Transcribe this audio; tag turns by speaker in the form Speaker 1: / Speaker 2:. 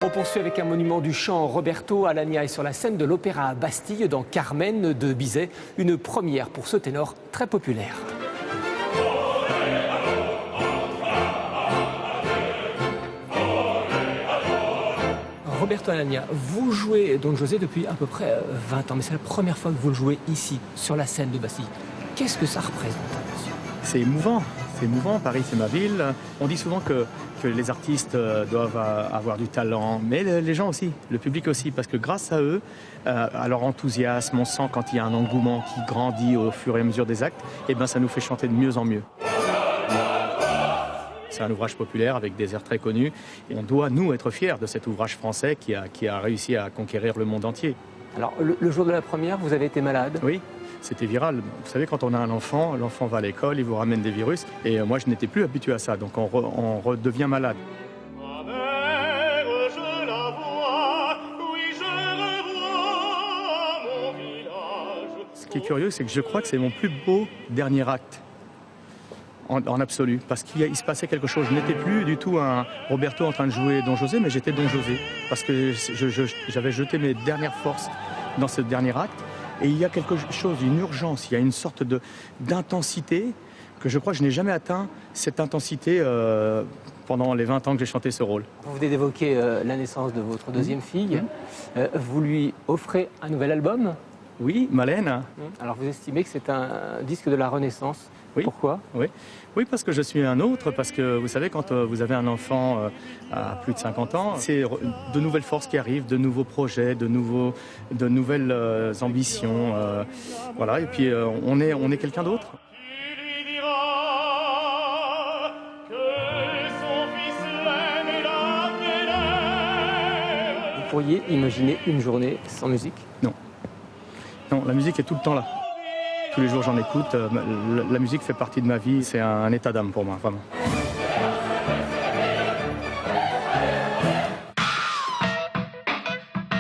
Speaker 1: On poursuit avec un monument du chant. Roberto Alagna est sur la scène de l'Opéra à Bastille dans Carmen de Bizet. Une première pour ce ténor très populaire. Roberto Alagna, vous jouez Don José depuis à peu près 20 ans, mais c'est la première fois que vous le jouez ici, sur la scène de Bastille. Qu'est-ce que ça représente, monsieur?
Speaker 2: C'est émouvant. C'est émouvant, Paris c'est ma ville. On dit souvent que les artistes doivent avoir du talent, mais les gens aussi, le public aussi, parce que grâce à eux, à leur enthousiasme, on sent quand il y a un engouement qui grandit au fur et à mesure des actes, et ben ça nous fait chanter de mieux en mieux. C'est un ouvrage populaire avec des airs très connus, et on doit, nous, être fiers de cet ouvrage français qui a réussi à conquérir le monde entier.
Speaker 1: Alors, le jour de la première, vous avez été malade?
Speaker 2: Oui. C'était viral. Vous savez, quand on a un enfant, l'enfant va à l'école, il vous ramène des virus. Et moi, je n'étais plus habitué à ça, donc on redevient malade.
Speaker 3: Ma mère, je la vois, oui, je revois mon village.
Speaker 2: Ce qui est curieux, c'est que je crois que c'est mon plus beau dernier acte, en absolu, parce qu'il se passait quelque chose. Je n'étais plus du tout un Roberto en train de jouer Don José, mais j'étais Don José, parce que j'avais jeté mes dernières forces dans ce dernier acte. Et il y a quelque chose, une urgence, il y a une sorte d'intensité que je crois que je n'ai jamais atteint, cette intensité pendant les 20 ans que j'ai chanté ce rôle.
Speaker 1: Vous venez d'évoquer la naissance de votre deuxième fille. Vous lui offrez un nouvel album?
Speaker 2: Oui, Malène.
Speaker 1: Alors vous estimez que c'est un disque de la Renaissance?
Speaker 2: Oui.
Speaker 1: Pourquoi?
Speaker 2: Oui, parce que je suis un autre, parce que vous savez, quand vous avez un enfant à plus de 50 ans, c'est de nouvelles forces qui arrivent, de nouveaux projets, de nouvelles ambitions. Voilà, et puis on est quelqu'un d'autre.
Speaker 3: Qui lui dira que son fils l'aime et la vénère?
Speaker 1: Vous pourriez imaginer une journée sans musique?
Speaker 2: Non. Non, la musique est tout le temps là. Tous les jours j'en écoute, la musique fait partie de ma vie, c'est un état d'âme pour moi, vraiment.